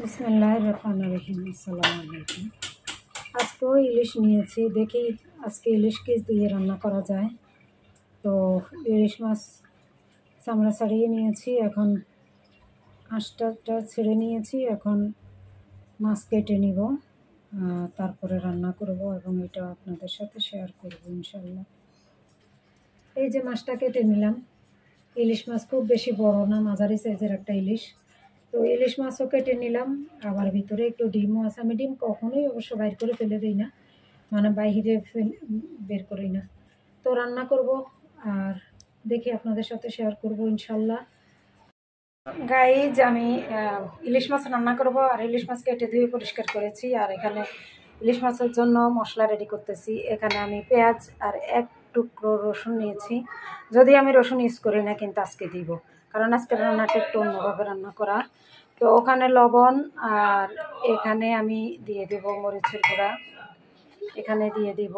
বিসমিল্লাহির রহমানির রহিম। আসসালামু আলাইকুম। আজকেও ইলিশ নিয়েছি, দেখি আজকে ইলিশ কি দিয়ে রান্না করা যায়। তো ইলিশ মাছ চামড়া ছাড়িয়ে নিয়েছি, এখন আঁশটা ছেড়ে নিয়েছি। এখন মাছ কেটে নিব, তারপরে রান্না করব এবং এটা আপনাদের সাথে শেয়ার করব ইনশাল্লাহ। এই যে মাছটা কেটে নিলাম। ইলিশ মাছ খুব বেশি বড় না, মাঝারি সাইজের একটা ইলিশ। তো ইলিশ মাছও কেটে নিলাম, আবার ভিতরে একটু ডিমও আছে। আমি ডিম কখনোই অবশ্য বাইর করে ফেলে দিই না, মানে বাইরে বের করি না। তো রান্না করব আর দেখি আপনাদের সাথে শেয়ার করব ইনশাল্লাহ। গাইজ, আমি ইলিশ মাছ রান্না করব আর ইলিশ মাছ কেটে ধুয়ে পরিষ্কার করেছি। আর এখানে ইলিশ মাছের জন্য মশলা রেডি করতেছি। এখানে আমি পেঁয়াজ আর এক টুকরো রসুন নিয়েছি। যদি আমি রসুন ইউজ করি না, কিন্তু আজকে দিব, কারণ আজকে রান্নাটা একটু অন্যভাবে রান্না করা। তো ওখানে লবণ, আর এখানে আমি দিয়ে দেব মরিচের গুঁড়া, এখানে দিয়ে দিব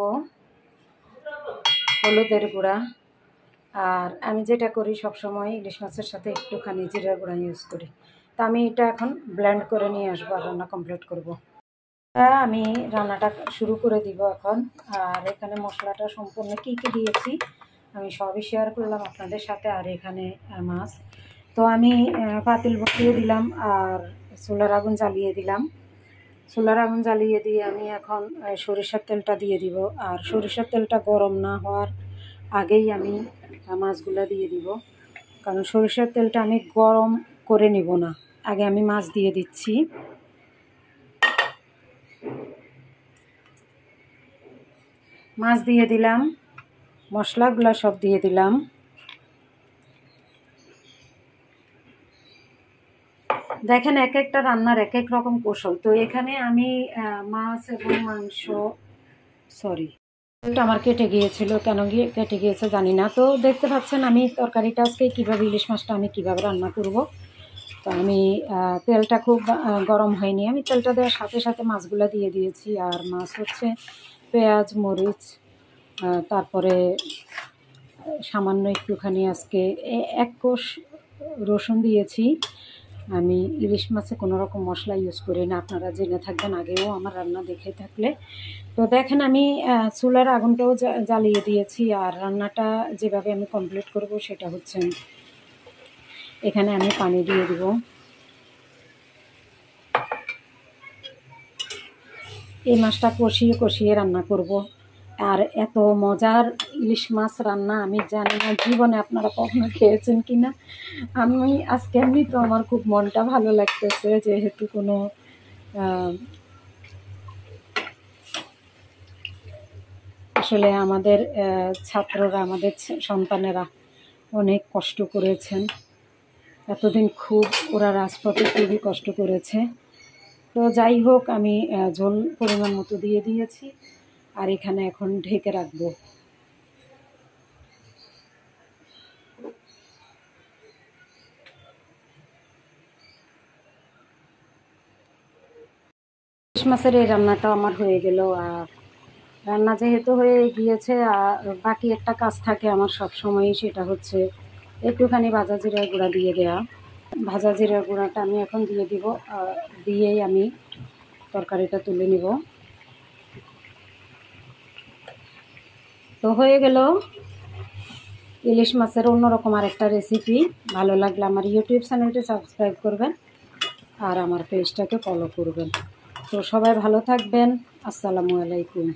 হলুদের গুঁড়া। আর আমি যেটা করি সবসময় ইলিশ মাছের সাথে একটুখানি জিরার গুঁড়া ইউজ করি। তো আমি এটা এখন ব্লেন্ড করে নিয়ে আসবো আর রান্না কমপ্লিট করব। আমি রান্নাটা শুরু করে দিব এখন। আর এখানে মশলাটা সম্পূর্ণ কী কী দিয়েছি আমি সবই শেয়ার করলাম আপনাদের সাথে। আর এখানে মাছ, তো আমি পাতিল বসিয়ে দিলাম আর চুলার আগুন জ্বালিয়ে দিলাম। চুলার আগুন জ্বালিয়ে দিয়ে আমি এখন সরিষার তেলটা দিয়ে দিব। আর সরিষার তেলটা গরম না হওয়ার আগেই আমি মাছগুলো দিয়ে দিব, কারণ সরিষার তেলটা আমি গরম করে নিব না, আগে আমি মাছ দিয়ে দিচ্ছি। মাছ দিয়ে দিলাম, মশলাগুলো সব দিয়ে দিলাম। দেখেন, এক একটা রান্নার এক এক রকম কৌশল। তো এখানে আমি মাছ এবং মাংস, এটা আমার কেটে গিয়েছিল, কেন কেটে গিয়েছে জানি না। তো দেখতে পাচ্ছেন আমি তরকারিটা আজকে কীভাবে, ইলিশ মাছটা আমি কীভাবে রান্না করব। তো আমি তেলটা খুব গরম হয়নি, আমি তেলটা দেওয়ার সাথে সাথে মাছগুলো দিয়ে দিয়েছি। আর মাছ হচ্ছে পেঁয়াজ, মরিচ, তারপরে সামান্য একটুখানি আজকে এক কোষ রসুন দিয়েছি। আমি ইলিশ মাছে কোনো রকম মশলা ইউজ করি না, আপনারা জেনে থাকবেন আগেও আমার রান্না দেখে থাকলে। তো দেখেন, আমি চুলার আগুনটাও জ্বালিয়ে দিয়েছি। আর রান্নাটা যেভাবে আমি কমপ্লিট করব সেটা হচ্ছে, এখানে আমি পানি দিয়ে দিব। এই মাছটা কষিয়ে কষিয়ে রান্না করব। আর এত মজার ইলিশ মাছ রান্না আমি জানি না জীবনে আপনারা কখনো খেয়েছেন কি না। আমি আজকে এমনি তো আমার খুব মনটা ভালো লাগতেছে, যেহেতু কোনো আসলে আমাদের ছাত্ররা, আমাদের সন্তানেরা অনেক কষ্ট করেছেন এতদিন, খুব ওরা রাজপথে খুবই কষ্ট করেছে। তো যাই হোক, আমি ঝোল পরিমাণ মতো দিয়ে দিয়েছি আর এখানে এখন ঢেকে রাখবো। ইলিশ মাছের এই রান্নাটা আমার হয়ে গেল। আর রান্না যেহেতু হয়ে গিয়েছে, আর বাকি একটা কাজ থাকে আমার সব সময়ই, সেটা হচ্ছে একটুখানি ভাজা জিরার গুঁড়া দিয়ে দেওয়া। ভাজা জিরার গুঁড়াটা আমি এখন দিয়ে দিব, দিয়েই আমি তরকারিটা তুলে নিব। তো হয়ে গেল ইলিশ মাছের অন্যরকম আরেকটা রেসিপি। ভালো লাগলে আমার ইউটিউব চ্যানেলটি সাবস্ক্রাইব করবেন আর আমার পেজটাকে ফলো করবেন। তো সবাই ভালো থাকবেন। আসসালামু আলাইকুম।